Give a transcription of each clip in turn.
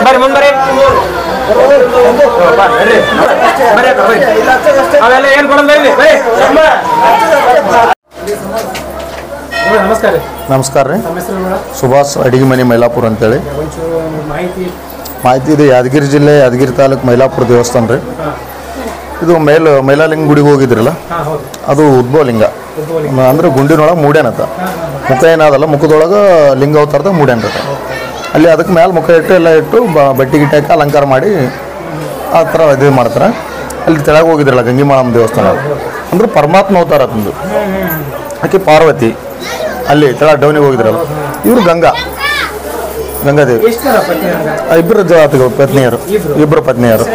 ಬರ್ರಿ ಮುಂದೆ ಅವೆಲ್ಲ ಏನು ಕೊಡೋದು ನಮಸ್ಕಾರ. ನಮಸ್ಕಾರ ರೀ. ಸುಭಾಷ್ ಅಡಿಗೆ ಮನೆ ಮೈಲಾಪುರ ಅಂತೇಳಿ. ಮಾಹಿತಿ ಇದು ಯಾದಗಿರಿ ಜಿಲ್ಲೆ ಯಾದಗಿರಿ ತಾಲೂಕು ಮೈಲಾಪುರ ದೇವಸ್ಥಾನ ರೀ. ಇದು ಮೈಲಾಲಿಂಗ ಗುಡಿಗೆ ಹೋಗಿದ್ರಲ್ಲ, ಅದು ಉದ್ಭವಲಿಂಗ ಅಂದ್ರೆ ಗುಂಡಿನೊಳಗೆ ಮೂಡ್ಯಾನತ್ತ. ಮುಖ ಏನಾದಲ್ಲ, ಮುಖದೊಳಗೆ ಲಿಂಗ ಅವತಾರದ ಮೂಡ್ಯಾನ. ಅಲ್ಲಿ ಅದಕ್ಕೆ ಮೇಲೆ ಮುಖ ಇಟ್ಟು ಎಲ್ಲ ಇಟ್ಟು ಬಟ್ಟೆ ಗಿಟ್ಟ ಹಾಕಿ ಅಲಂಕಾರ ಮಾಡಿ ಆ ಥರ ಇದು ಮಾಡ್ತಾರೆ. ಅಲ್ಲಿ ತೆಳಗೆ ಹೋಗಿದ್ರಲ್ಲ ಗಂಗಿಮಾಳಮ್ಮ ದೇವಸ್ಥಾನ, ಅಂದ್ರೆ ಪರಮಾತ್ಮ ಅವತಾರ ತಂದು. ಆಕೆ ಪಾರ್ವತಿ ಅಲ್ಲಿ ತೆಳ ಡೌನಿಗೆ ಹೋಗಿದ್ರಲ್ಲ, ಇವರು ಗಂಗಾದೇವಿ. ಇಬ್ಬರು ಪತ್ನಿಯರು, ಇಬ್ಬರು ಪತ್ನಿಯರು.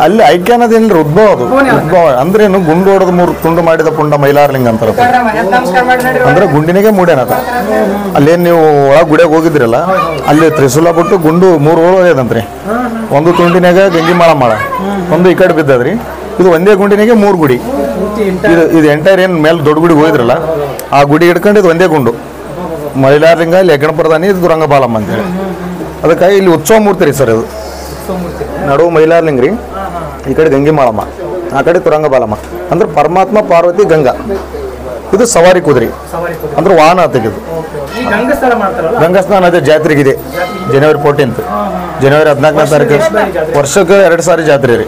ಅಲ್ಲಿ ಐಕ್ಯ ಅನ್ನೋದೇನ್ರಿ ಉದ್ಭವ. ಅದು ಉದ್ಭವ ಅಂದ್ರೇನು, ಗುಂಡು ಹೊಡೆದು 3 ತುಂಡು ಮಾಡಿದ ಪುಂಡ ಮೈಲಾರಲಿಂಗ ಅಂತಾರ. ಅಂದ್ರೆ ಗುಂಡಿನಿಗೆ ಮೂಡ್ಯಾನತ. ಅಲ್ಲೇನು ನೀವು ಒಳಗೆ ಗುಡಿಯಾಗ ಹೋಗಿದ್ರಲ್ಲ, ಅಲ್ಲಿ ತ್ರಿಶೂಲ ಬಿಟ್ಟು ಗುಂಡು 3 ಹೋಳು ಆಗ್ಯದಂತ್ರಿ. ಒಂದು ತುಂಡಿನಾಗ ಗಂಗಿಮಾಳ, ಒಂದು ಈ ಕಡೆ ಬಿದ್ದದ್ರಿ. ಇದು ಒಂದೇ ಗುಂಡಿನಿಗೆ 3 ಗುಡಿ. ಇದು ಎಂಟೈರ್ ಏನು ಮೇಲೆ ದೊಡ್ಡ ಗುಡಿಗೆ ಹೋಗಿದ್ರಲ್ಲ, ಆ ಗುಡಿ ಹಿಡ್ಕೊಂಡು ಇದು ಒಂದೇ ಗುಂಡು ಮೈಲಾರಲಿಂಗ. ಇಲ್ಲಿ ಹೆಗ್ಗಣ ಪ್ರಧಾನಿ, ಇದು ರಂಗಬಾಲಮ್ಮ ಅಂತೇಳಿ. ಅದಕ್ಕಾಗಿ ಇಲ್ಲಿ ಉತ್ಸವ ಮೂರ್ತಿ ರೀ ಸರ್. ಇದು ನಡುವು ಮೈಲಾರಲಿಂಗ ರೀ, ಈ ಕಡೆ ಗಂಗಿಮಾಳಮ್ಮ, ಆ ಕಡೆ ತುರಂಗಬಾಲಮ್ಮ. ಅಂದ್ರೆ ಪರಮಾತ್ಮ ಪಾರ್ವತಿ ಗಂಗಾ. ಇದು ಸವಾರಿ ಕುದುರೆ ಅಂದ್ರೆ ವಾಹನ ತೆಗೆದು ಗಂಗಾಸ್ನಾನ. ಅದೇ ಜಾತ್ರೆಗಿದೆ ಜನವರಿ 14th, ಜನವರಿ 14ನೇ ತಾರೀಕು. ವರ್ಷಕ್ಕೆ 2 ಸಾರಿ ಜಾತ್ರೆ ರೀ.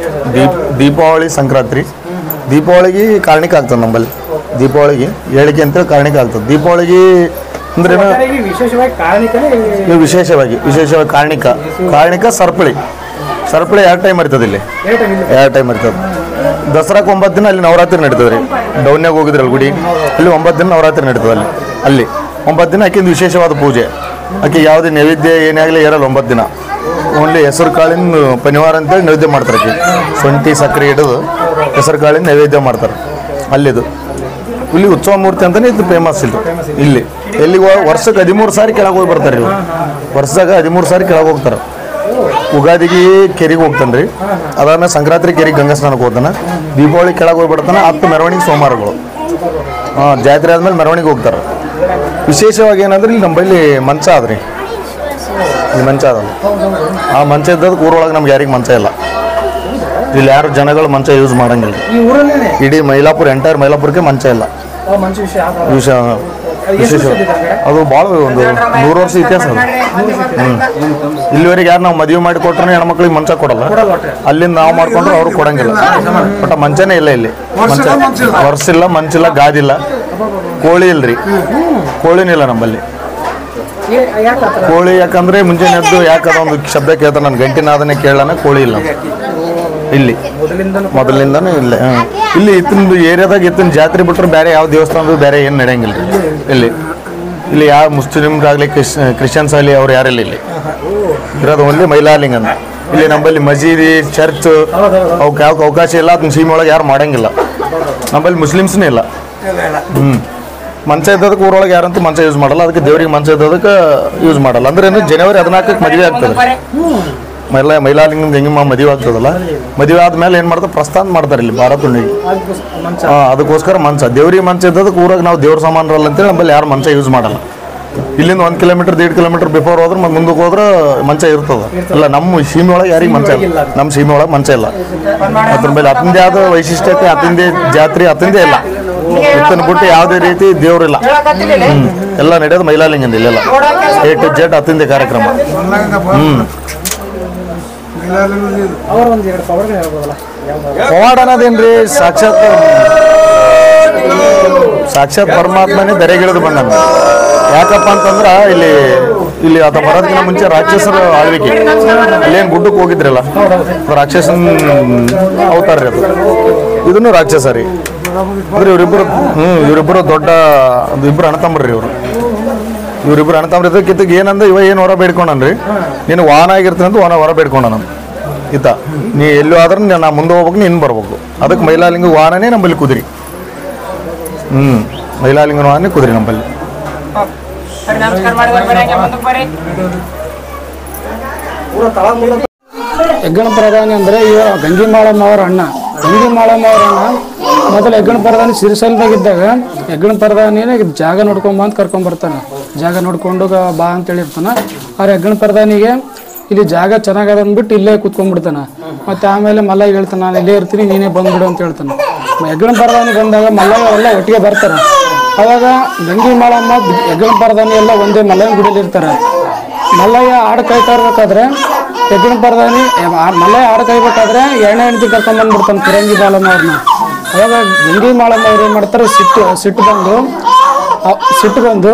ದೀಪಾವಳಿ, ಸಂಕ್ರಾಂತಿ. ದೀಪಾವಳಿಗೆ ಕಾರಣಿಕ ಆಗ್ತದೆ ನಮ್ಮಲ್ಲಿ. ದೀಪಾವಳಿಗೆ ಹೇಳಿಕೆ ಅಂತೇಳಿ ಕಾರಣಿಕ ಆಗ್ತದೆ. ದೀಪಾವಳಿಗೆ ಅಂದ್ರೆ ವಿಶೇಷವಾಗಿ ಕಾರಣಿಕ ಸರಪಳಿ 2 ಟೈಮ್ ಇರ್ತದೆ. ಇಲ್ಲಿ 2 ಟೈಮ್ ಇರ್ತದೆ. ದಸರಾಕ್ಕೆ 9 ದಿನ ಅಲ್ಲಿ ನವರಾತ್ರಿ ನಡೀತದೆ ರೀ. ಡೌನ್ಯಾಗ ಹೋಗಿದ್ರಲ್ಲ ಗುಡಿ, ಅಲ್ಲಿ 9 ದಿನ ನವರಾತ್ರಿ ನಡೀತದೆ. ಅಲ್ಲಿ 9 ದಿನ ಆಕಿಂದು ವಿಶೇಷವಾದ ಪೂಜೆ. ಆಕೆ ಯಾವುದೇ ನೈವೇದ್ಯ ಏನೇ ಆಗಲಿ ಇರಲ್ಲ 9 ದಿನ. ಓನ್ಲಿ ಹೆಸರು ಕಾಳಿನ ಪನಿವಾರ ಅಂತೇಳಿ ನೈವೇದ್ಯ ಮಾಡ್ತಾರೆ. ಆಕೆ ಶುಂಠಿ ಸಕ್ಕರೆ ಹಿಡಿದು ಹೆಸರು ಕಾಳಿನ ನೈವೇದ್ಯ ಮಾಡ್ತಾರೆ. ಅಲ್ಲಿದು ಇಲ್ಲಿ ಉತ್ಸವ ಮೂರ್ತಿ ಅಂತಲೇ ಇದು ಫೇಮಸ್. ಇಲ್ಲಿ ಎಲ್ಲಿಗೆ ವರ್ಷಕ್ಕೆ 13 ಸಾರಿ ಕೆಳಗೆ ಹೋಗಿ ಬರ್ತಾರೆ. ಇವು ವರ್ಷದಾಗ 13 ಸಾರಿ ಕೆಳಗೆ ಹೋಗ್ತಾರೆ. ಉಗಾದಿಗೆ ಕೆರೆಗೆ ಹೋಗ್ತಾನೆ ರೀ. ಅದಾದ್ಮೇಲೆ ಸಂಕ್ರಾಂತಿ ಕೆರೆಗೆ ಗಂಗಾ ಸ್ನಾನಕ್ಕೆ ಹೋಗ್ತಾನೆ. ದೀಪಾವಳಿ ಕೆಳಗೆ ಹೋಗ್ಬಿಡ್ತಾನೆ. 10 ಮೆರವಣಿಗೆ ಸೋಮವಾರಗಳು. ಜಾತ್ರೆ ಆದ್ಮೇಲೆ ಮೆರವಣಿಗೆ ಹೋಗ್ತಾರೆ. ವಿಶೇಷವಾಗಿ ಏನಂದ್ರೆ ಇಲ್ಲಿ ನಮ್ಮಲ್ಲಿ ಮಂಚ ಆದ್ರಿ. ಇಲ್ಲಿ ಮಂಚ ಅದಲ್ಲ. ಆ ಮಂಚ ಇದ್ದದಕ್ಕೆ ಊರೊಳಗೆ ನಮ್ಗೆ ಯಾರಿಗೆ ಮಂಚ ಇಲ್ಲ. ಇಲ್ಲಿ ಯಾರು ಜನಗಳು ಮಂಚ ಯೂಸ್ ಮಾಡಂಗಿಲ್ಲ. ಇಡೀ ಮೈಲಾಪುರ, ಎಂಟೈರ್ ಮೈಲಾಪುರಕ್ಕೆ ಮಂಚ ಇಲ್ಲ. ವಿಶೇಷ ಅದು ಭಾಳ ಒಂದು 100 ವರ್ಷ ಇತಿಹಾಸ ಅದು. ಇಲ್ಲಿವರೆಗೆ ಯಾರು ನಾವು ಮದುವೆ ಮಾಡಿ ಕೊಟ್ರೆ ಹೆಣ್ಮಕ್ಳಿಗೆ ಮಂಚ ಕೊಡಲ್ಲ. ಅಲ್ಲಿಂದ ನಾವು ಮಾಡ್ಕೊಂಡ್ರೆ ಅವ್ರು ಕೊಡಂಗಿಲ್ಲ. ಬಟ್ ಮಂಚನೇ ಇಲ್ಲ ಇಲ್ಲಿ. ವರ್ಷ ಇಲ್ಲ, ಮಂಚಿಲ್ಲ, ಗಾದಿಲ್ಲ, ಕೋಳಿ ಇಲ್ರಿ. ಕೋಳಿನಿಲ್ಲ ನಮ್ಮಲ್ಲಿ. ಕೋಳಿ ಯಾಕಂದ್ರೆ ಮುಂಜಾನೆ ಎದ್ದು ಯಾಕದ ಒಂದು ಶಬ್ದ ಕೇಳ್ತಾರೆ, ನನ್ನ ಗಂಟಿನಾದನೆ ಕೇಳೋಣ. ಕೋಳಿ ಇಲ್ಲ ಇಲ್ಲಿ ಮೊದಲಿಂದನೂ ಇಲ್ಲ. ಇಲ್ಲಿ ಇತ್ತಿನ ಏರಿಯಾದಾಗ ಇತ್ತಿನ ಜಾತ್ರೆ ಬಿಟ್ಟರೆ ಬೇರೆ ಯಾವ ದೇವಸ್ಥಾನದ ಬೇರೆ ಏನು ನಡೆಯಂಗಿಲ್ಲ ಇಲ್ಲಿ. ಯಾವ ಮುಸ್ಲಿಮ್ರಾಗಲಿ ಕ್ರಿಶ್ಚಿಯನ್ಸ್ ಆಗಲಿ ಅವ್ರು ಯಾರಿಲ್ಲ ಇಲ್ಲಿ ಇರೋದು. ಓನ್ಲಿ ಮೈಲಾರಲಿಂಗ ಅಂತ. ಇಲ್ಲಿ ನಮ್ಮಲ್ಲಿ ಮಸೀದಿ, ಚರ್ಚ್ ಅವಕ್ಕೆ ಯಾವ ಅವಕಾಶ ಇಲ್ಲ. ಅದನ್ನ ಸೀಮೆ ಒಳಗೆ ಯಾರು ಮಾಡಂಗಿಲ್ಲ. ನಮ್ಮಲ್ಲಿ ಮುಸ್ಲಿಮ್ಸ್ನೇ ಇಲ್ಲ. ಮಂಚ ಇದ್ದದಕ್ಕೆ ಊರೊಳಗೆ ಯಾರಂತೂ ಮಂಚ ಯೂಸ್ ಮಾಡಲ್ಲ. ಅದಕ್ಕೆ ದೇವ್ರಿಗೆ ಮಂಚ ಇದ್ದದಕ್ಕೆ ಯೂಸ್ ಮಾಡಲ್ಲ. ಅಂದ್ರೆ ಜನವರಿ 14ಕ್ಕೆ ಮದುವೆ ಆಗ್ತದೆ. ಮೈಲಾರಲಿಂಗ ಗಂಗಿಮ್ಮ ಮದುವೆ ಆಗ್ತದಲ್ಲ, ಮದುವೆ ಆದ್ಮೇಲೆ ಏನು ಮಾಡ್ತಾರೆ, ಪ್ರಸ್ಥಾನ ಮಾಡ್ತಾರೆ ಇಲ್ಲಿ ಬಾರತುಂಡಿಗೆ. ಅದಕ್ಕೋಸ್ಕರ ಮಂಚ, ದೇವ್ರಿಗೆ ಮಂಚ ಇದ್ದದಕ್ಕೆ ಊರಾಗ ನಾವು ದೇವ್ರ ಸಾಮಾನ್ರಲ್ಲ ಅಂತೇಳಿ ನಮ್ಮಲ್ಲಿ ಯಾರು ಮಂಚ ಯೂಸ್ ಮಾಡಲ್ಲ. ಇಲ್ಲಿಂದ 1 ಕಿಲೋಮೀಟರ್ 1.5 ಕಿಲೋಮೀಟರ್ ಬಿಫೋರ್ ಹೋದ್ರೆ ಮತ್ತೆ ಮುಂದಕ್ಕೆ ಹೋದ್ರೆ ಮಂಚ ಇರ್ತದೆ. ಇಲ್ಲ, ನಮ್ಮ ಸೀಮೆ ಒಳಗೆ ಯಾರಿಗೆ ಮಂಚ ಇಲ್ಲ. ನಮ್ಮ ಸೀಮೆ ಒಳಗೆ ಮಂಚ ಇಲ್ಲ. ಅದ್ರ ಮೇಲೆ ಅತಂದೇ ಆದ ವೈಶಿಷ್ಟ್ಯತೆ, ಅತಂದೇ ಜಾತ್ರೆ, ಅತಂದೇ ಇಲ್ಲ. ಇತ್ತನ ಬಿಟ್ಟು ಯಾವುದೇ ರೀತಿ ದೇವ್ರಿಲ್ಲ. ಎಲ್ಲ ನಡೆಯೋದು ಮೈಲಾರಲಿಂಗಂದ. ಇಲ್ಲೆಲ್ಲ A to Z ಅತಂದೇ ಕಾರ್ಯಕ್ರಮ. ಪವಾಡ ಅನ್ನೋದೇನ್ರಿ, ಸಾಕ್ಷಾತ್ ಪರಮಾತ್ಮನೇ ದರೆಗಿಳಿದು ಬಂದ. ಯಾಕಪ್ಪ ಅಂತಂದ್ರ ಇಲ್ಲಿ ಆತ ಬರೋದಕ್ಕಿಂತ ಮುಂಚೆ ರಾಕ್ಷಸರ ಆಳ್ವಿಕೆ. ಅಲ್ಲೇನು ಗುಡ್ಡಕ್ಕೆ ಹೋಗಿದ್ರಲ್ಲ, ರಾಕ್ಷಸನ್ ಅವತಾರ ರೀ ಅದು. ಇದನ್ನು ರಾಕ್ಷಸ ರೀ. ಅಂದ್ರೆ ಇವರಿಬ್ಬರು ದೊಡ್ಡ ಇಬ್ಬರು ಅಣ್ಣತಂಬ್ರಿ. ಇವರಿಬ್ಬರು ಅಣ್ಣತಂಬ್ರಿ. ಇದಕ್ಕಿತ್ತ ಏನಂದ್ರೆ ಇವ ಏನು ಹೊರ ಬೇಡ್ಕೊಂಡನ್ರಿ, ನೀನು ವಾಹನ ಆಗಿರ್ತೀನಿ ಅಂತ ಹೊರ ಬೇಡ್ಕೊಂಡ ಈತ. ನೀ ಎಲ್ಲೂ ಆದ್ರೆ ನಾ ಮುಂದೆ ಹೋಗ್ಬೇಕು, ನೀನು ಬರ್ಬೇಕು. ಅದಕ್ಕೆ ಮೈಲಾರಲಿಂಗ ವಾಹನನೇ ನಮ್ಮಲ್ಲಿ ಕುದುರೆ. ಮೈಲಾರಲಿಂಗನ ವಾಹನ ಕುದುರೆ ನಮ್ಮಲ್ಲಿ. ಹೆಗ್ಗಣ ಪ್ರಧಾನಿ ಅಂದರೆ ಇವ ಗಂಗಿಮಾಳಮ್ಮ ಅವರ ಅಣ್ಣ. ಗಂಗಿಮಾಳಮ್ಮ ಅವರ ಅಣ್ಣ ಮೊದಲು ಹೆಗ್ಗಣ ಪ್ರಧಾನಿ ಸಿರಿಸಲ್ದಾಗಿದ್ದಾಗ ಹೆಗ್ಗಣ ಪ್ರಧಾನಿನೇ ಜಾಗ ನೋಡ್ಕೊಂಬ ಅಂತ ಕರ್ಕೊಂಡ್ಬರ್ತಾನೆ. ಜಾಗ ನೋಡ್ಕೊಂಡು ಬಾ ಅಂತ ಹೇಳಿರ್ತಾನೆ. ಅವ್ರ ಹೆಗ್ಗಣ ಪ್ರಧಾನಿಗೆ ಇಲ್ಲಿ ಜಾಗ ಚೆನ್ನಾಗದ ಅಂದ್ಬಿಟ್ಟು ಇಲ್ಲೇ ಕೂತ್ಕೊಂಡ್ಬಿಡ್ತಾನೆ. ಮತ್ತು ಆಮೇಲೆ ಮಲ್ಲಯ್ಯ ಹೇಳ್ತಾನೆ ನಾನು ಇಲ್ಲೇ ಇರ್ತೀನಿ ನೀನೇ ಬಂದ್ಬಿಡು ಅಂತ ಹೇಳ್ತಾನೆ. ಹೆಗ್ಗಣ ಪ್ರಧಾನಿ ಬಂದಾಗ ಮಲ್ಲಯ್ಯ ಎಲ್ಲ ಒಟ್ಟಿಗೆ ಬರ್ತಾರೆ. ಅವಾಗ ಗಂಗಿ ಮಾಳಮ್ಮ ಹೆಗ್ಗಣ ಪ್ರಧಾನಿ ಎಲ್ಲ ಒಂದೇ ಮಲ್ಲಯ್ಯನ ಗುಡಿಯಲ್ಲಿ ಇರ್ತಾರೆ. ಮಲ್ಲಯ್ಯ ಹಾಡು ಕಾಯ್ತಾ ಇರ್ಬೇಕಾದ್ರೆ ಹೆಗ್ಗಣ ಪ್ರಧಾನಿ ಮಲ್ಲಯ್ಯ ಹಾಡು ಕಾಯ್ಬೇಕಾದ್ರೆ ಎಣ್ಣೆ ಹೆಂಡತಿ ಕರ್ಕೊಂಡ್ಬಂದ್ಬಿಡ್ತಾನೆ ಫಿರಂಗಿ ಬಾಲಮ್ಮ ಅವ್ರನ್ನ. ಅವಾಗ ಗಂಗಿ ಮಾಳಮ್ಮ ಅವ್ರು ಏನು ಮಾಡ್ತಾರೆ, ಸಿಟ್ಟು ಬಂದು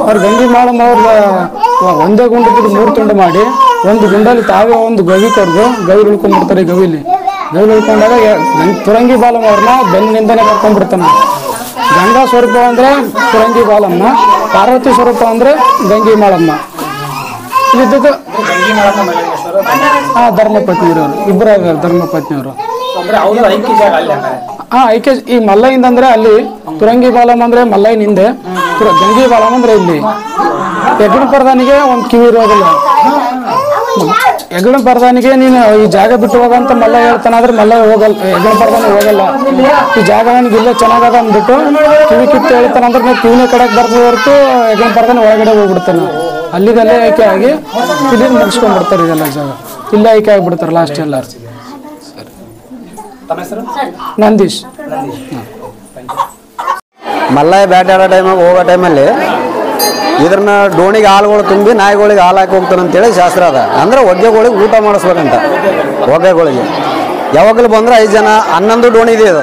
ಅವ್ರು ಗಂಗಿ ಮಾಳಮ್ಮ ಅವ್ರ ಒಂದೇ ಗುಂಡಕ್ಕೆ 3 ತುಂಡು ಮಾಡಿ ಒಂದು ಗುಂಡಲ್ಲಿ ತಾವೇ ಒಂದು ಗವಿ ಕೊಡ್ದು ಗವಿ ಉಳ್ಕೊಂಡ್ಬಿಡ್ತಾರೆ. ಗವಿ ಉಳ್ಕೊಂಡಾಗ ಫಿರಂಗಿ ಬಾಲಮ್ಮ ಅವ್ರನ್ನ ಬೆನ್ನಿನಿಂದನೇ ಕರ್ಕೊಂಡ್ಬಿಡ್ತಾನೆ. ಗಂಗಾ ಸ್ವರೂಪ ಅಂದರೆ ಫಿರಂಗಿ ಬಾಲಮ್ಮ, ಪಾರ್ವತಿ ಸ್ವರೂಪ ಅಂದರೆ ಗಂಗಿ ಮಾಳಮ್ಮ. ಇಲ್ಲಿದ್ದಕ್ಕೆ ಧರ್ಮಪತ್ನಿಯವರು ಇಬ್ಬರು ಧರ್ಮಪತ್ನಿಯವರು. ಐಕ್ಯ ಈ ಮಲ್ಲಯ್ಯಿಂದ ಅಂದ್ರೆ ಅಲ್ಲಿ ಫಿರಂಗಿ ಬಾಲಮ್ಮ ಅಂದ್ರೆ ಮಲ್ಲಯ್ಯನ ಹಿಂದೆ, ಗಂಗಿ ಬಾಲಮ್ಮ ಅಂದ್ರೆ ಇಲ್ಲಿ. ಹೆಗ್ಗಣ ಪ್ರಧಾನಿಗೆ ಒಂದು ಕಿವಿ ಇರೋದಿಲ್ಲ. ಹೆಗ್ಗಣ ಪ್ರಧಾನಿಗೆ ನೀನು ಈ ಜಾಗ ಬಿಟ್ಟು ಹೋಗಂತ ಮಲ್ಲಯ್ಯ ಹೇಳ್ತಾನಾದ್ರೆ ಮಲ್ಲಯ್ಯ ಹೋಗಲ್ಲ, ಹೆಗ್ಗಣ ಪ್ರಧಾನಿ ಹೋಗಲ್ಲ. ಈ ಜಾಗ ನನಗೆ ಇಲ್ಲೇ ಚೆನ್ನಾಗದ ಅಂದ್ಬಿಟ್ಟು ಕಿವಿ ಕಿತ್ತು ಹೇಳ್ತಾನಂದ್ರೆ ನೀವು ಕಿವಿನ ಕಡೆಗೆ ಬರ್ತದೆ ಹೊರತು ಹೆಗ್ಗಣ ಪ್ರಧಾನಿ ಒಳಗಡೆ ಹೋಗ್ಬಿಡ್ತಾನೆ. ಅಲ್ಲಿದಲ್ಲೇ ಆಯ್ಕೆ ಆಗಿ ಇಲ್ಲಿ ಮುಗಿಸ್ಕೊಂಡ್ಬಿಡ್ತಾರೆ. ಇದೆಲ್ಲ ಜಾಗ ಇಲ್ಲೇ ಆಯ್ಕೆ ಆಗಿಬಿಡ್ತಾರೆ ಲಾಸ್ಟ್ ಎಲ್ಲ. ನಂದೀಶ್. ಮಲ್ಲಯ್ಯ ಬೇಟೆಯಾಡೋ ಟೈಮಾಗ ಹೋಗೋ ಟೈಮಲ್ಲಿ ಇದ್ರನ್ನ ಡೋಣಿಗೆ ಹಾಲುಗಳು ತುಂಬಿ ನಾಯಿಗಳಿಗೆ ಹಾಲು ಹಾಕಿ ಹೋಗ್ತಾನೆ ಅಂತೇಳಿ ಶಾಸ್ತ್ರ ಅದ. ಅಂದ್ರೆ ಒಗ್ಗೆಗಳಿಗೆ ಊಟ ಮಾಡಿಸ್ಬೇಕಂತ. ಒಗ್ಗೆಗಳಿಗೆ ಯಾವಾಗಲೂ ಬಂದ್ರೆ 5 ಜನ 11 ಡೋಣಿ ಇದೆ. ಇದು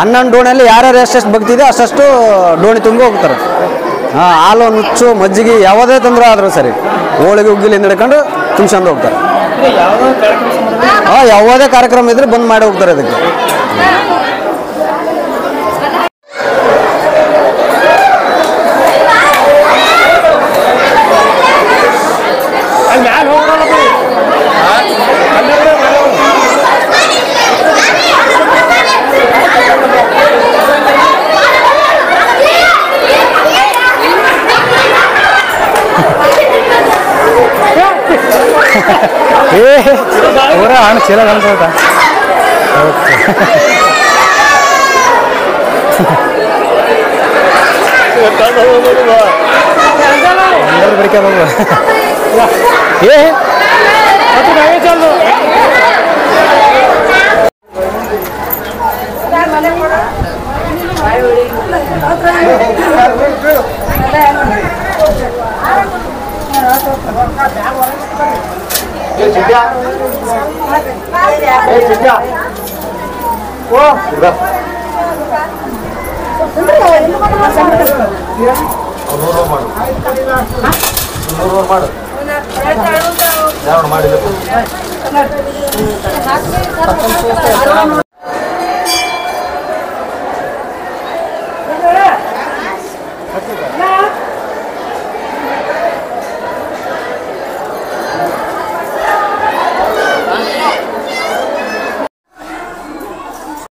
11 ಡೋಣಿಯಲ್ಲಿ ಯಾರ್ಯಾರು ಎಷ್ಟೆಷ್ಟು ಭಕ್ತಿ ಇದೆ ಅಷ್ಟು ಡೋಣಿ ತುಂಬಿ ಹೋಗ್ತಾರೆ. ಹಾಲು ನುಚ್ಚು ಮಜ್ಜಿಗೆ ಯಾವುದೇ ತೊಂದರೆ ಆದರೂ ಸರಿ ಹೋಳಿಗೆ ಉಗ್ಗಿಲಿಂದ ಹಿಡ್ಕೊಂಡು ತುಂಬ್ಸ್ಕೊಂಡು ಹೋಗ್ತಾರೆ. ಯಾವುದೇ ಕಾರ್ಯಕ್ರಮ ಇದ್ರೆ ಬಂದ್ ಮಾಡಿ ಹೋಗ್ತಾರೆ. ಅದಕ್ಕೆ ಹಣ ಚೀಲ ಕಾಣ್ತಾ